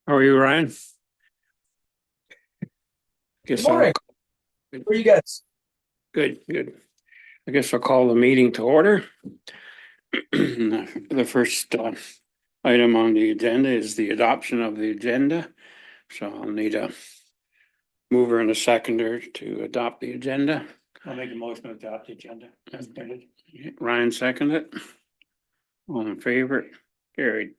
How are you, Ryan? Good Guess I'll morning. Where are you guys? good. I guess I'll call the meeting to order. The first item on the agenda is the adoption of the agenda. So I'll need a mover and a seconder to adopt the agenda. I'll make a motion to adopt the agenda. As printed. Ryan seconded it. All in favor? Carried.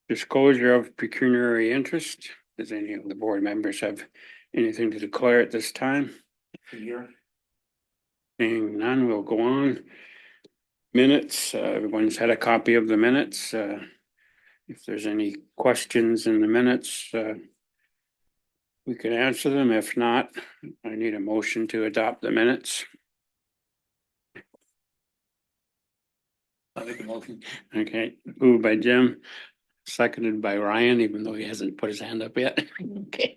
Disclosure of pecuniary interest. Does any of the board members have anything to declare at this time? Here. Seeing none, we'll go on. Minutes, everyone's had a copy of the minutes. If there's any questions in the minutes, we can answer them. If not, I need a motion to adopt the minutes. I'll make a motion. Okay, moved by Jim, seconded by Ryan, even though he hasn't put his hand up yet. Okay,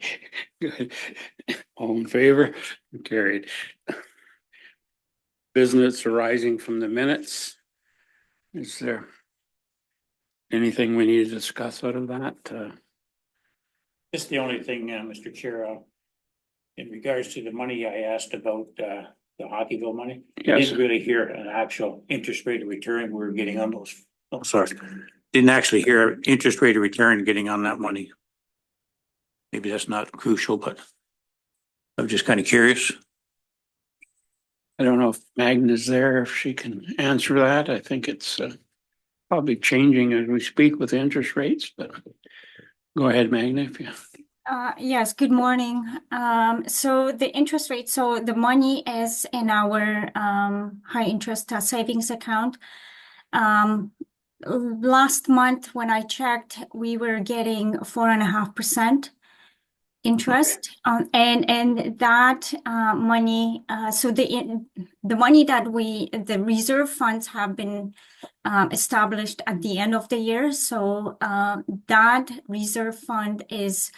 good. All in favor? Carried. Business arising from the minutes. Is there anything we need to discuss out of that? Just the only thing, Mr. Chair, in regards to the money I asked about, the Hockeyville money. I Yes, didn't really hear an actual interest rate of return we were getting on those. Oh, sorry. Didn't actually hear interest rate of return getting on that money. Maybe that's not crucial, but I'm just kind of curious. I don't know if Magna's there, if she can answer that. I think it's probably changing as we speak with interest rates, but go ahead, Magna, if you. Yes, good morning. So the interest rate, so the money is in our high interest savings account. Last month when I checked, we were getting 4.5% interest, and that money. So the money that the reserve funds have been established at the end of the year. So that reserve fund is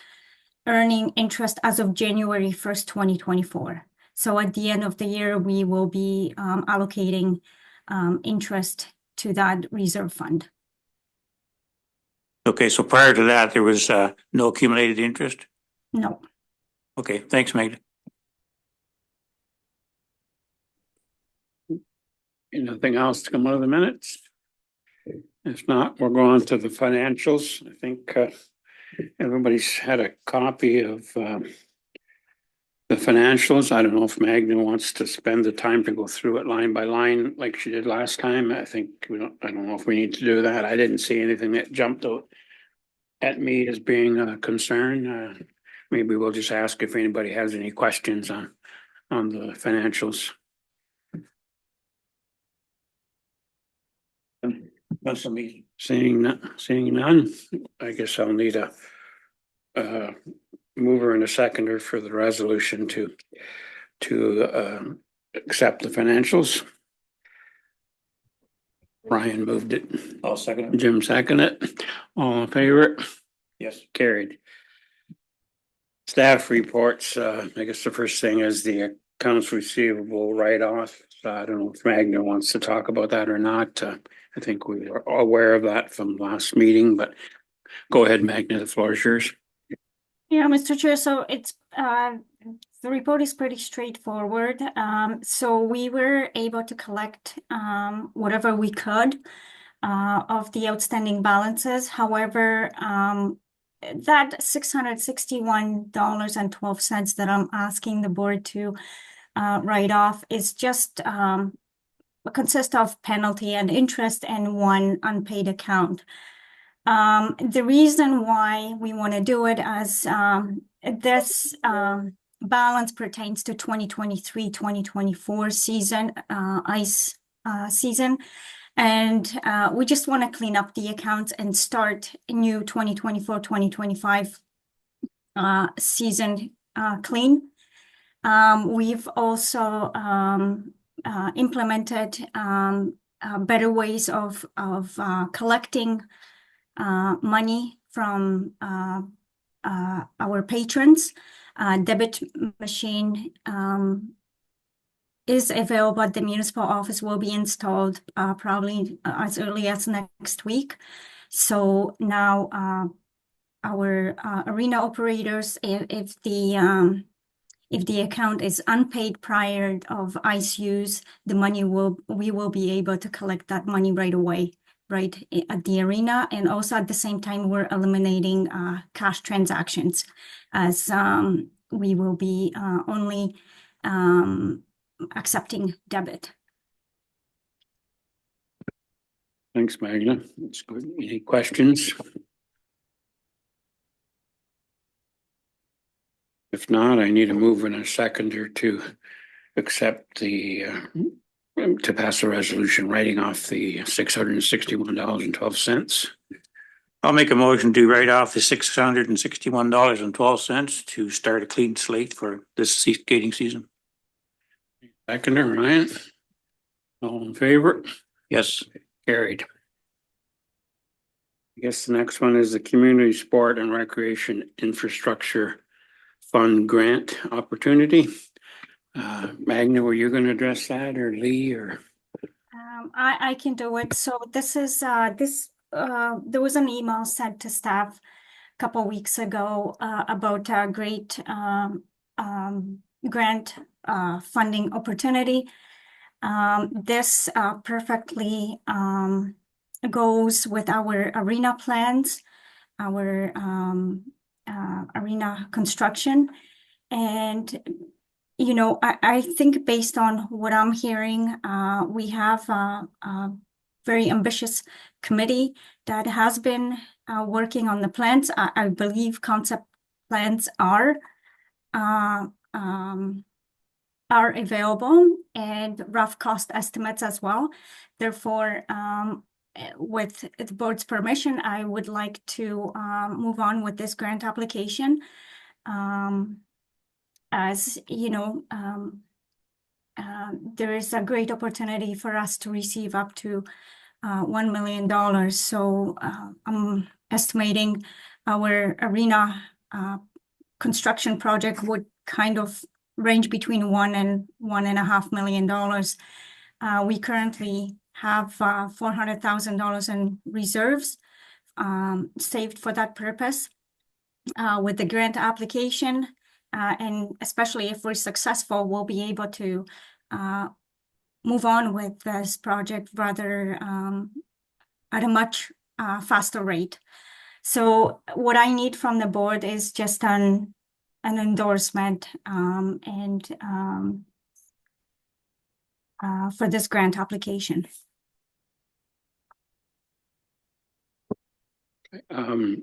earning interest as of January 1st, 2024. So at the end of the year, we will be allocating interest to that reserve fund. Okay, so prior to that, there was no accumulated interest? No. Okay, thanks, Magda. Anything else to come out of the minutes? If not, we're going to the financials. I think everybody's had a copy of the financials. I don't know if Magna wants to spend the time to go through it line by line like she did last time. I don't know if we need to do that. I didn't see anything that jumped out at me as being a concern. Maybe we'll just ask if anybody has any questions on the financials. That's me. Seeing none, I guess I'll need a mover and a seconder for the resolution to accept the financials. Ryan moved it. I'll second it. Jim seconded it. All in favor? Yes. Carried. Staff reports, I guess the first thing is the accounts receivable write-off. I don't know if Magna wants to talk about that or not. I think we are aware of that from last meeting, but go ahead, Magna, the floor is yours. Yeah, Mr. Chair, so it's the report is pretty straightforward. So we were able to collect whatever we could of the outstanding balances. However, that $661.12 that I'm asking the board to write off is just consists of penalty and interest and one unpaid account. The reason why we want to do it as this balance pertains to 2023-2024 season, ice season. And we just want to clean up the accounts and start a new 2024-2025 season clean. We've also implemented better ways of collecting money from our patrons. Debit machine is available at the municipal office, will be installed probably as early as next week. So now our arena operators, if the account is unpaid prior of ice use, we will be able to collect that money right away, right at the arena. And also at the same time, we're eliminating cash transactions, as we will be only accepting debit. Thanks, Magna. That's good. Any questions? If not, I need a move in a seconder to accept to pass a resolution writing off the $661.12. I'll make a motion to write off the $661.12 to start a clean slate for this skating season. Seconder, Ryan? All in favor? Yes. Carried. I guess the next one is the Community Sport and Recreation Infrastructure Fund Grant Opportunity. Magna, were you going to address that, or Lee, or? I can do it. So this is there was an email sent to staff a couple weeks ago about a great grant funding opportunity. This perfectly goes with our arena plans, our arena construction. And, you know, I think based on what I'm hearing, we have a very ambitious committee that has been working on the plans. I believe concept plans are available, and rough cost estimates as well. Therefore, with the board's permission, I would like to move on with this grant application. As you know, there is a great opportunity for us to receive up to $1 million. So I'm estimating our arena construction project would kind of range between $1 and $1.5 million. We currently have $400,000 in reserves saved for that purpose. With the grant application, and especially if we're successful, we'll be able to move on with this project rather at a much faster rate. So what I need from the board is just an endorsement for this grant application.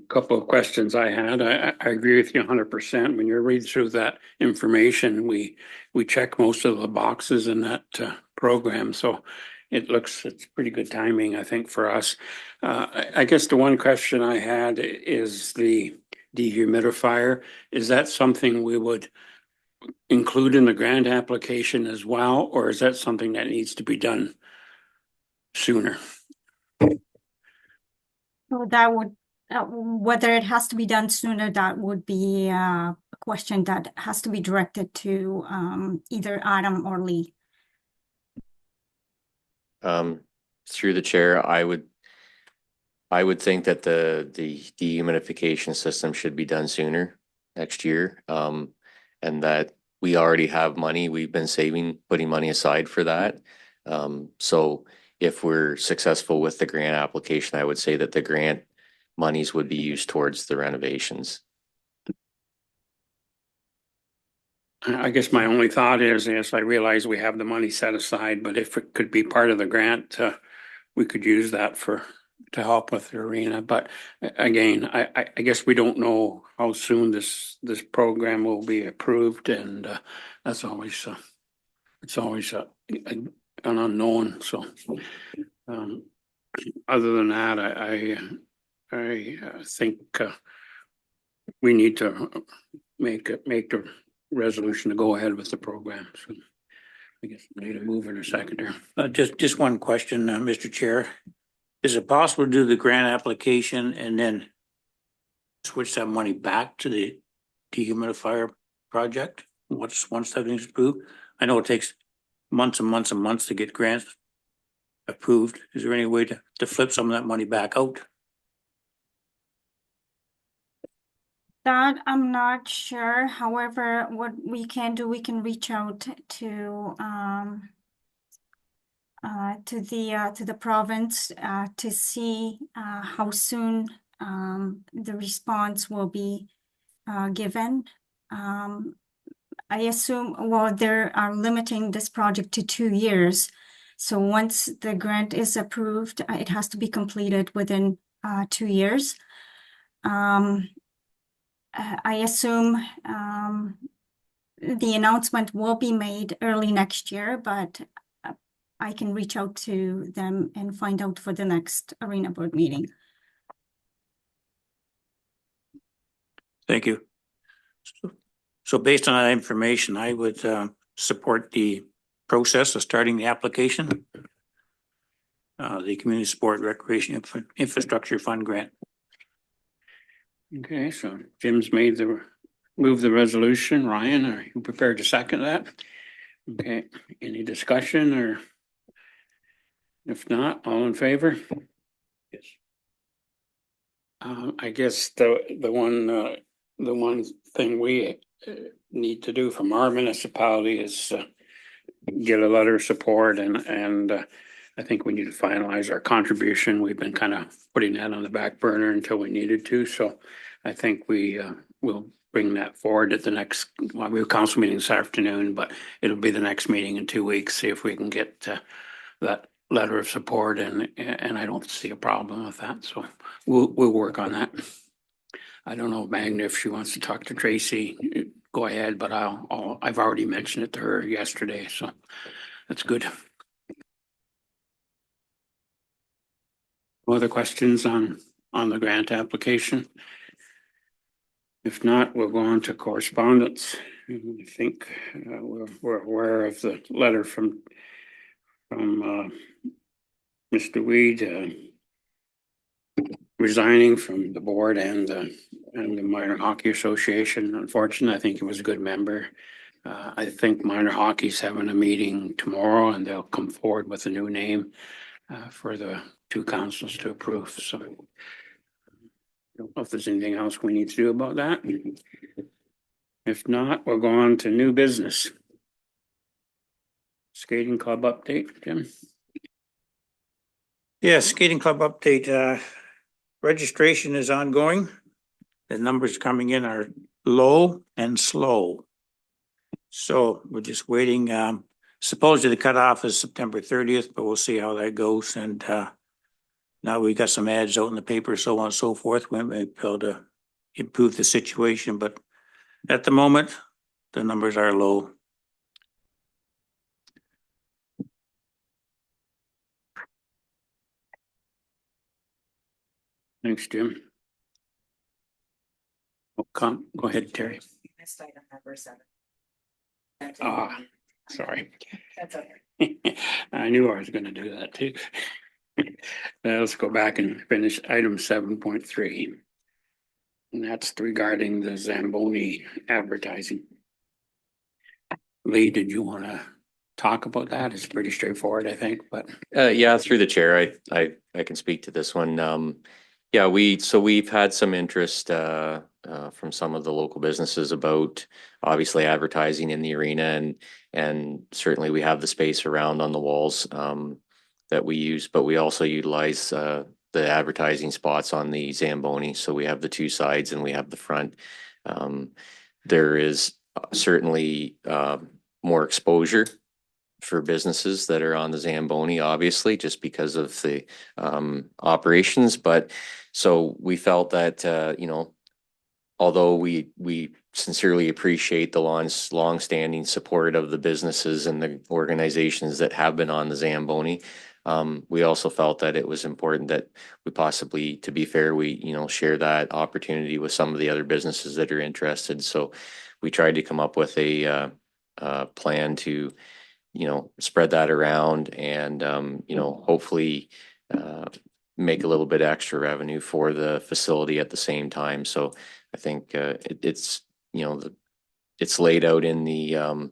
Couple of questions I had. I agree with you 100%. When you read through that information, we check most of the boxes in that program. So it's pretty good timing, I think, for us. I guess the one question I had is the dehumidifier. Is that something we would include in the grant application as well, or is that something that needs to be done sooner? So that would, whether it has to be done sooner, that would be a question that has to be directed to either Adam or Lee. Through the chair, I would think that the dehumidification system should be done sooner, next year. And that we already have money. We've been putting money aside for that. So if we're successful with the grant application, I would say that the grant monies would be used towards the renovations. I guess my only thought is, yes, I realize we have the money set aside, but if it could be part of the grant, we could use that to help with the arena. But again, I guess we don't know how soon this program will be approved, and that's always it's always an unknown. So other than that, I think we need to make the resolution to go ahead with the program. So I guess we need a move in a seconder. Just one question, Mr. Chair. Is it possible to do the grant application and then switch that money back to the dehumidifier project once everything's approved? I know it takes months and months and months to get grants approved. Is there any way to flip some of that money back out? That I'm not sure. However, what we can do, we can reach out to the province to see how soon the response will be given. I assume, well, they are limiting this project to 2 years. So once the grant is approved, it has to be completed within 2 years. I assume the announcement will be made early next year, but I can reach out to them and find out for the next arena board meeting. Thank you. So based on that information, I would support the process of starting the application. The Community Support Recreation Infrastructure Fund grant. Okay, so Jim's move the resolution. Ryan, are you prepared to second that? Okay, any discussion or? If not, all in favor? Yes. I guess the one thing we need to do from our municipality is get a letter of support and I think we need to finalize our contribution. We've been kind of putting that on the back burner until we needed to, so I think we will bring that forward at the next, well, we have a council meeting this afternoon, but it'll be the next meeting in 2 weeks, see if we can get that letter of support and I don't see a problem with that, so we'll work on that. I don't know, Magna, if she wants to talk to Tracy, go ahead, but I've already mentioned it to her yesterday, so that's good. Other questions on the grant application? If not, we'll go on to correspondence. I think we're aware of the letter from Mr. Weed resigning from the board and the Minor Hockey Association. Unfortunately, I think he was a good member. I think minor hockey's having a meeting tomorrow and they'll come forward with a new name for the two councils to approve. So I don't know if there's anything else we need to do about that. If not, we'll go on to new business. Skating club update, Jim. Yeah, skating club update. Registration is ongoing. The numbers coming in are low and slow. So we're just waiting. Supposedly the cutoff is September 30th, but we'll see how that goes. And now we got some ads out in the paper, so on and so forth. We may be able to improve the situation, but at the moment, the numbers are low. Thanks, Jim. Oh, go ahead, Terry. Missed item number 7. Sorry. That's okay. I knew I was gonna do that too. Let's go back and finish item 7.3. And that's regarding the Zamboni advertising. Lee, did you wanna talk about that? It's pretty straightforward, I think, but. Yeah, through the chair, I can speak to this one. Yeah, we've had some interest from some of the local businesses about obviously advertising in the arena and certainly we have the space around on the walls that we use, but we also utilize the advertising spots on the Zamboni. So we have the two sides and we have the front. There is certainly more exposure for businesses that are on the Zamboni, obviously, just because of the operations. But so we felt that, although we sincerely appreciate the long-standing support of the businesses and the organizations that have been on the Zamboni, we also felt that it was important that we possibly, to be fair, we, share that opportunity with some of the other businesses that are interested. So we tried to come up with a plan to spread that around and, hopefully make a little bit extra revenue for the facility at the same time. So I think it's laid out in the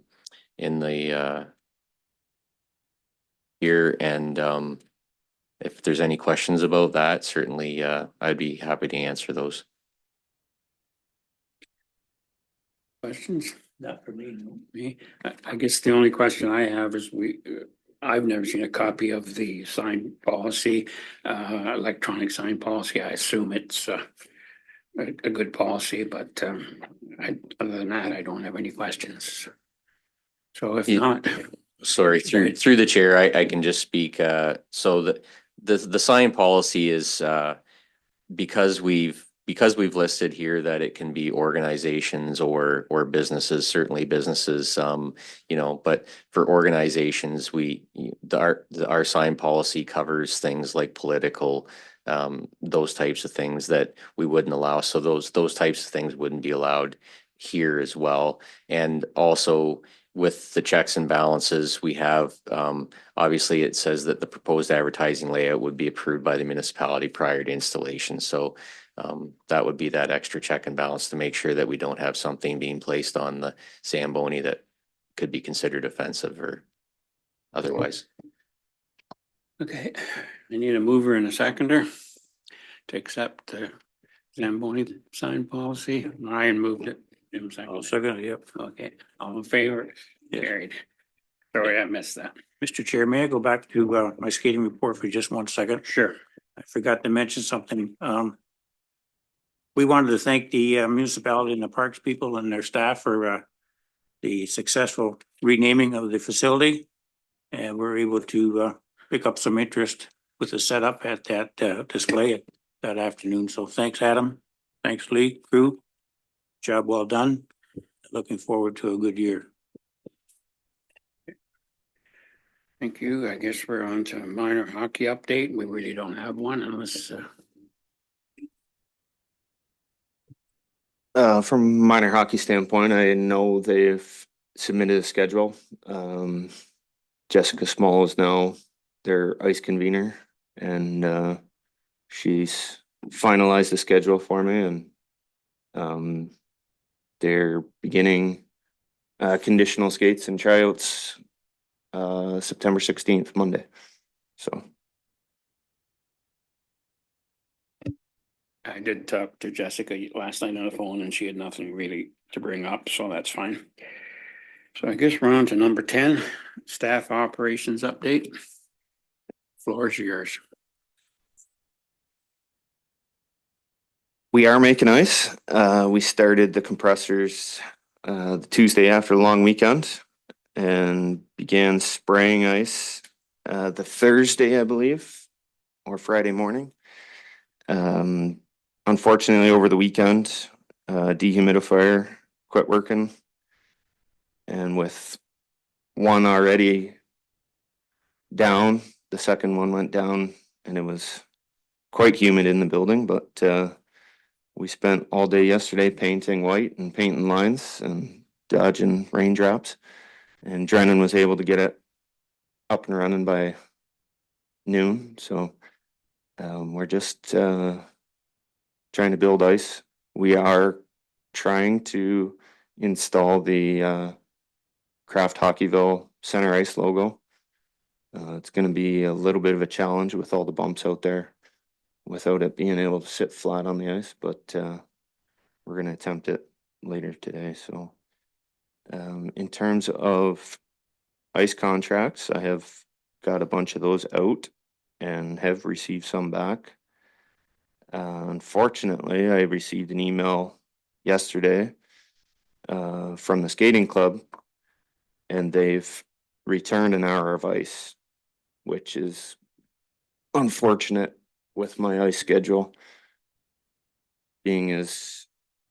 here. And if there's any questions about that, certainly I'd be happy to answer those. Questions? Not for me, no. Me? I guess the only question I have is I've never seen a copy of the sign policy, electronic sign policy. I assume it's a good policy, but other than that, I don't have any questions. So if Yeah. not, Sorry, through the chair, I can just speak. So the sign policy is because we've listed here that it can be organizations or businesses, certainly businesses, but for organizations, our sign policy covers things like political, those types of things that we wouldn't allow. So those types of things wouldn't be allowed here as well. And also with the checks and balances, we have, obviously it says that the proposed advertising layout would be approved by the municipality prior to installation. So that would be that extra check and balance to make sure that we don't have something being placed on the Zamboni that could be considered offensive or otherwise. okay, I need a mover and a seconder to accept the Zamboni sign policy. Ryan moved it. Jim I'll seconded. second, yep. Okay, all in favor? Yes. Carried. Sorry, I missed that. Mr. Chair, may I go back to my skating report for just 1 second? Sure. I forgot to mention something. We wanted to thank the municipality and the parks people and their staff for the successful renaming of the facility. And we're able to pick up some interest with the setup at that display that afternoon. So thanks, Adam. Thanks, Lee, crew. Job well done. Looking forward to a good year. Thank you. I guess we're on to minor hockey update. We really don't have one unless, From minor hockey standpoint, I know they've submitted a schedule. Jessica Small is now their ice convener, and she's finalized the schedule for me, and they're beginning conditional skates and tryouts September 16th, Monday. So I did talk to Jessica last night on the phone and she had nothing really to bring up, so that's fine. So I guess we're on to number 10, staff operations update. Floor is yours. we are making ice. We started the compressors the Tuesday after the long weekend and began spraying ice the Thursday, I believe, or Friday morning. Unfortunately, over the weekend, dehumidifier quit working. And with one already down, the second one went down, and it was quite humid in the building, but we spent all day yesterday painting white and painting lines and dodging raindrops. And Drennan was able to get it up and running by noon. So we're just trying to build ice. We are trying to install the Kraft Hockeyville center ice logo. It's going to be a little bit of a challenge with all the bumps out there without it being able to sit flat on the ice, but we're going to attempt it later today. So in terms of ice contracts, I have got a bunch of those out and have received some back. Unfortunately, I received an email yesterday from the skating club, and they've returned an hour of ice, which is unfortunate with my ice schedule, being as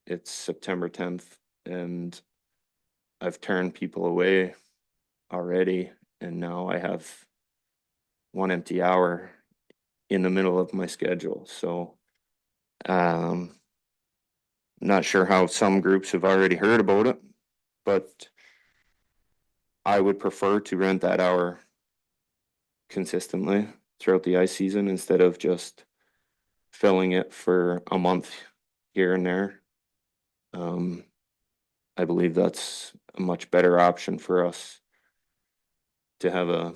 it's September 10th and I've turned people away already, and now I have one empty hour in the middle of my schedule. So not sure how some groups have already heard about it, but I would prefer to rent that hour consistently throughout the ice season instead of just filling it for a month here and there. I believe that's a much better option for us to have a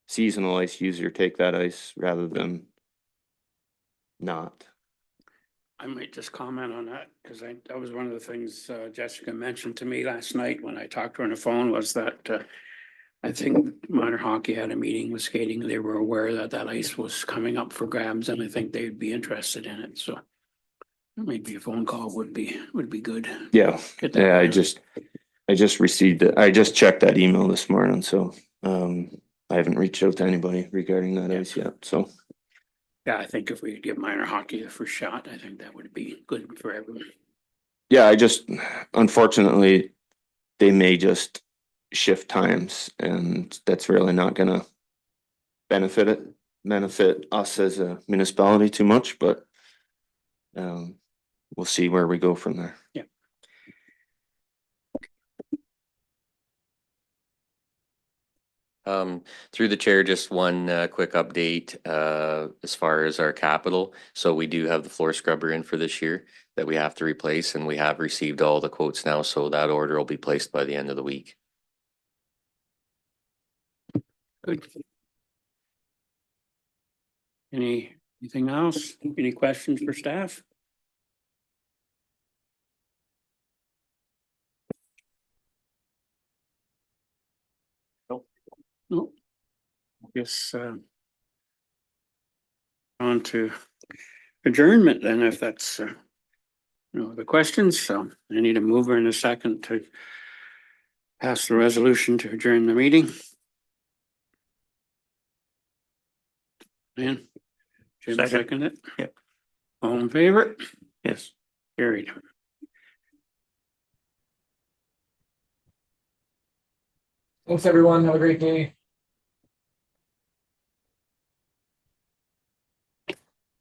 seasonal ice user take that ice rather than not. I might just comment on that, because that was one of the things Jessica mentioned to me last night when I talked to her on the phone, was that I think minor hockey had a meeting with skating. They were aware that that ice was coming up for grabs, and I think they'd be interested in it, so maybe a phone call would be good. Yeah, Get that yeah, I going. just received it. I just checked that email this morning, so I haven't reached out to anybody regarding that Yeah. ice yet, so. Yeah, I think if we could give minor hockey the first shot, I think that would be good for everyone. Yeah, unfortunately, they may just shift times and that's really not gonna benefit us as a municipality too much, but we'll see where we go from there. Yeah. Through the chair, just one quick update as far as our capital. So we do have the floor scrubber in for this year that we have to replace, and we have received all the quotes now, so that order will be placed by the end of the week. Good. Anything else? Any questions for staff? No. Guess on to adjournment then, if that's no other questions. So I need a mover in a second to pass the resolution to adjourn the meeting. Dan? Jim Second. second it? Yep. All in favor? Yes. Carried. Thanks, everyone. Have a great day.